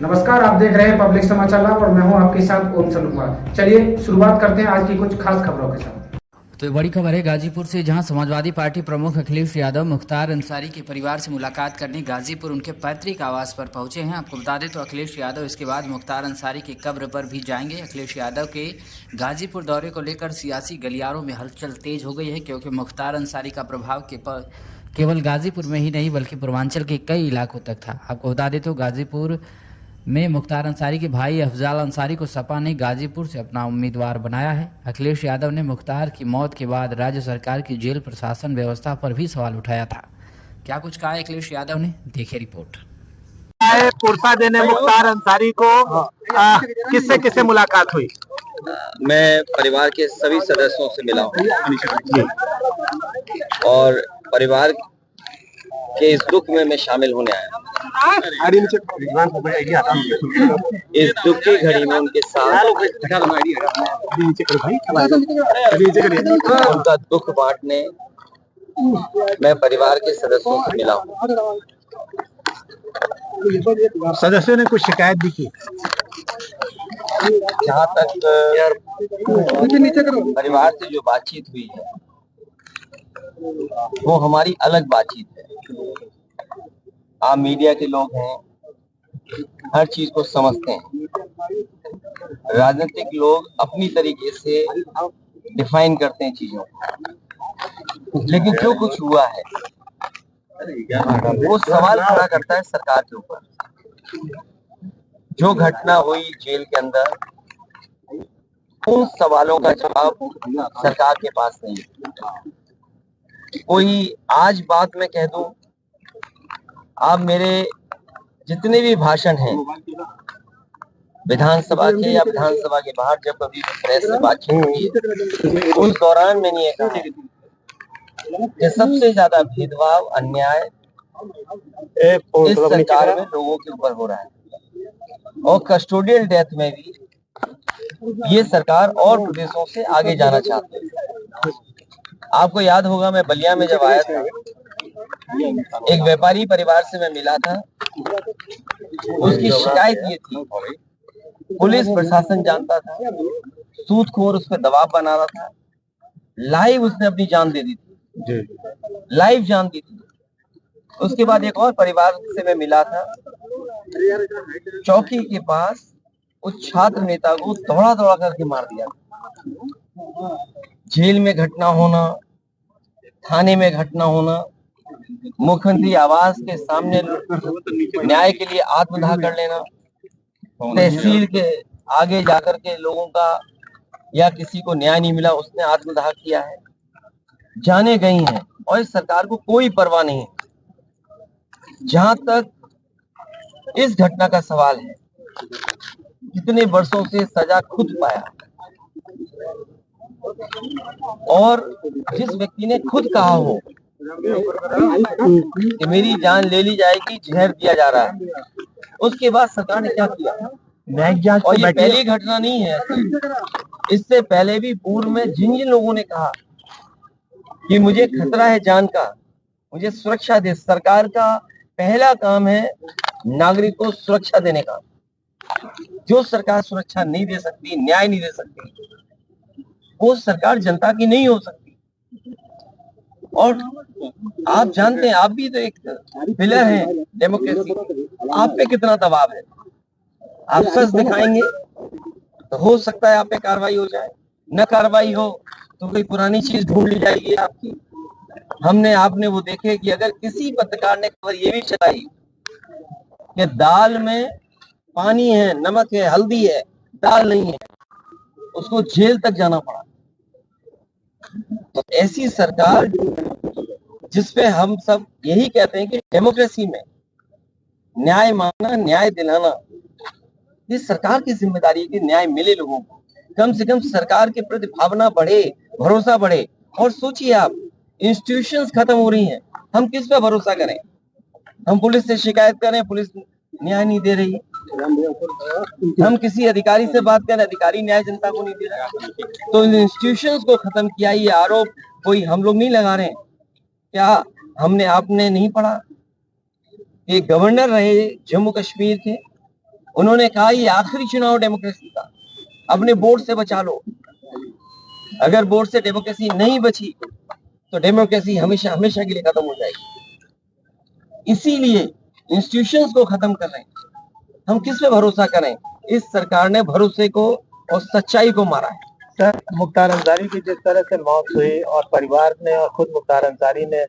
नमस्कार, आप देख रहे हैं पब्लिक समाचार लाइव और मैं हूं आपके साथ ओम कुमार। चलिए शुरुआत करते हैं आज की कुछ खास खबरों के साथ। तो बड़ी खबर है गाजीपुर से, जहां समाजवादी पार्टी प्रमुख अखिलेश यादव मुख्तार अंसारी के परिवार से मुलाकात करने गाजीपुर उनके पैतृक आवास पर पहुंचे हैं। आपको बता दें तो अखिलेश यादव इसके बाद मुख्तार अंसारी की कब्र पर भी जाएंगे। अखिलेश यादव के गाजीपुर दौरे को लेकर सियासी गलियारों में हलचल तेज हो गई है, क्योंकि मुख्तार अंसारी का प्रभाव केवल गाजीपुर में ही नहीं बल्कि पूर्वांचल के कई इलाकों तक था। आपको बता दें तो गाजीपुर में मुख्तार अंसारी के भाई अफजाल अंसारी को सपा ने गाजीपुर से अपना उम्मीदवार बनाया है। अखिलेश यादव ने मुख्तार की मौत के बाद राज्य सरकार की जेल प्रशासन व्यवस्था पर भी सवाल उठाया था। क्या कुछ कहा अखिलेश यादव ने, देखिए रिपोर्ट। पुरसा देने मुख्तार अंसारी को किससे किससे मुलाकात हुई? मैं परिवार के सभी सदस्यों से मिला हूँ और परिवार के इस दुख में मैं शामिल होने आया। इस दुख की घड़ी में उनके साथ उनका दुख बांटने मैं परिवार के सदस्यों से मिला हूँ। सदस्यों ने कुछ शिकायत भी की। जहाँ तक परिवार से जो बातचीत हुई है वो हमारी अलग बातचीत है। आप मीडिया के लोग हैं, हर चीज को समझते हैं। राजनीतिक लोग अपनी तरीके से डिफाइन करते हैं चीजों को, लेकिन जो कुछ हुआ है वो सवाल खड़ा करता है सरकार के ऊपर। जो घटना हुई जेल के अंदर, उन सवालों का जवाब सरकार के पास नहीं है। कोई आज बात मैं कह दूं, आप मेरे जितने भी भाषण हैं विधानसभा के या विधानसभा के बाहर जब कभी प्रेस से बातचीत हुई है, उस दौरान मैंने ये कहा कि सबसे ज्यादा भेदभाव अन्याय इस सरकार में लोगों के ऊपर हो रहा है और कस्टोडियल डेथ में भी ये सरकार और प्रदेशों से आगे जाना चाहते हैं। आपको याद होगा, मैं बलिया में जब आया था, एक व्यापारी परिवार से मैं मिला था। उसकी शिकायत ये थी, पुलिस प्रशासन जानता था, सूदखोर उस पर दबाव बना रहा था। लाइव उसने अपनी जान दे दी थी, लाइव जान दी थी। उसके बाद एक और परिवार से मैं मिला था, चौकी के पास उस छात्र नेता को दौड़ा दौड़ा करके मार दिया। जेल में घटना होना, थाने में घटना होना, मुख्यमंत्री आवास के सामने न्याय के लिए आत्मदाह कर लेना, तहसील के आगे जाकर के लोगों का या किसी को न्याय नहीं मिला उसने आत्मदाह किया है, जाने गई हैं और इस सरकार को कोई परवाह नहीं है। जहां तक इस घटना का सवाल है, कितने वर्षों से सजा खुद पाया और जिस व्यक्ति ने खुद कहा हो कि मेरी जान ले ली जाएगी, जहर दिया जा रहा है, उसके बाद सरकार ने क्या किया? और ये पहली घटना नहीं है, इससे पहले भी पूर्व में जिन जिन लोगों ने कहा कि मुझे खतरा है जान का, मुझे सुरक्षा दे, सरकार का पहला काम है नागरिक को सुरक्षा देने का। जो सरकार सुरक्षा नहीं दे सकती, न्याय नहीं दे सकती, वो सरकार जनता की नहीं हो सकती। और आप जानते हैं, आप भी तो एक पिलर हैं डेमोक्रेसी, आप पे कितना दबाव है। आप सच दिखाएंगे तो हो सकता है आप पे कार्रवाई हो जाए, न कार्रवाई हो तो कोई पुरानी चीज ढूंढ ली जाएगी आपकी। हमने आपने वो देखे कि अगर किसी पत्रकार ने खबर ये भी चलाई कि दाल में पानी है, नमक है, हल्दी है, दाल नहीं है, उसको जेल तक जाना पड़ा। तो ऐसी सरकार जिसपे हम सब यही कहते हैं कि डेमोक्रेसी में न्याय मांगना, न्याय दिलाना, ये सरकार की जिम्मेदारी है कि न्याय मिले लोगों को। कम से कम सरकार के प्रति भावना बढ़े, भरोसा बढ़े। और सोचिए आप, इंस्टीट्यूशंस खत्म हो रही हैं, हम किस पे भरोसा करें? हम पुलिस से शिकायत करें, पुलिस न्याय नहीं दे रही। हम किसी अधिकारी से बात करें, अधिकारी न्याय जनता को नहीं दे रहा। तो इन इंस्टीट्यूशंस को खत्म किया, ये आरोप कोई हम लोग नहीं लगा रहे हैं। क्या हमने आपने नहीं पढ़ा कि गवर्नर रहे जम्मू कश्मीर के, उन्होंने कहा ये आखिरी चुनाव डेमोक्रेसी का, अपने वोट से बचा लो। अगर वोट से डेमोक्रेसी नहीं बची तो डेमोक्रेसी हमेशा हमेशा के लिए खत्म हो जाएगी। इसीलिए इंस्टीट्यूशंस को खत्म कर रहे हैं। हम किस पे भरोसा करें? इस सरकार ने भरोसे को और सच्चाई को मारा है। सर, मुख्तार अंसारी की जिस तरह से मौत हुई और परिवार ने और खुद मुख्तार अंसारी ने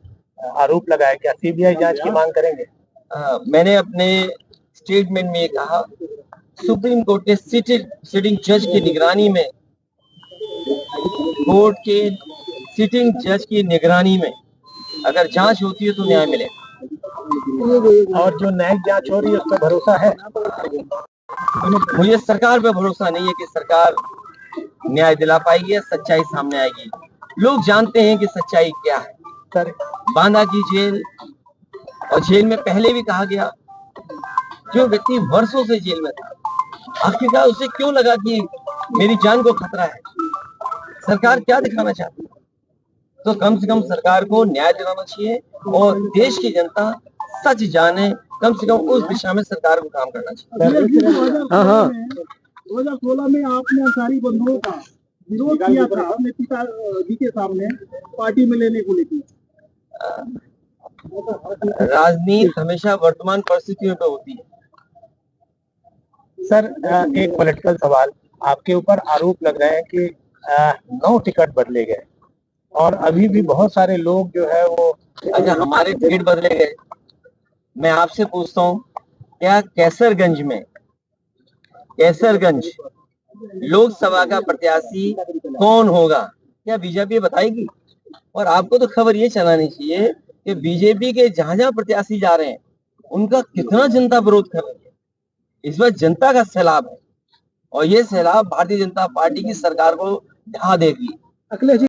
आरोप लगाया, क्या सीबीआई जांच की मांग करेंगे? मैंने अपने स्टेटमेंट में कहा, सुप्रीम कोर्ट के सिटिंग जज की निगरानी में, कोर्ट के सिटिंग जज की निगरानी में अगर जांच होती है तो न्याय मिलेगा। और जो न्यायिक जांच हो रही है उस पर भरोसा है? मुझे सरकार पे भरोसा नहीं है कि सरकार न्याय दिला पाएगी या सच्चाई सामने आएगी। लोग जानते हैं कि सच्चाई क्या है। सर, बांदा की जेल और जेल में पहले भी कहा गया, जो व्यक्ति वर्षों से जेल में था, आखिरकार उसे क्यों लगा कि मेरी जान को खतरा है? सरकार क्या दिखाना चाहती है? तो कम से कम सरकार को न्याय दिलाना चाहिए और देश की जनता सच जाने, कम से कम उस दिशा में सरकार को काम करना चाहिए। हाँ, 2016 में आपने अंसारी बंधुओं का विरोध किया था अपने पिताजी के सामने पार्टी में लेने को लेकर। राजनीति हमेशा वर्तमान परिस्थितियों पे होती है। सर, एक पॉलिटिकल सवाल, आपके ऊपर आरोप लग रहे हैं कि 9 टिकट बदले गए और अभी भी बहुत सारे लोग जो है वो अच्छा, हमारे टिकट बदले गए। मैं आपसे पूछता हूँ, क्या कैसरगंज लोकसभा का प्रत्याशी कौन होगा? क्या बीजेपी बताएगी? और आपको तो खबर ये चलानी चाहिए कि बीजेपी के जहां जहां प्रत्याशी जा रहे हैं उनका कितना जनता विरोध कर रही है। इस बार जनता का सैलाब है और ये सैलाब भारतीय जनता पार्टी की सरकार को ढहा देगी। अखिलेश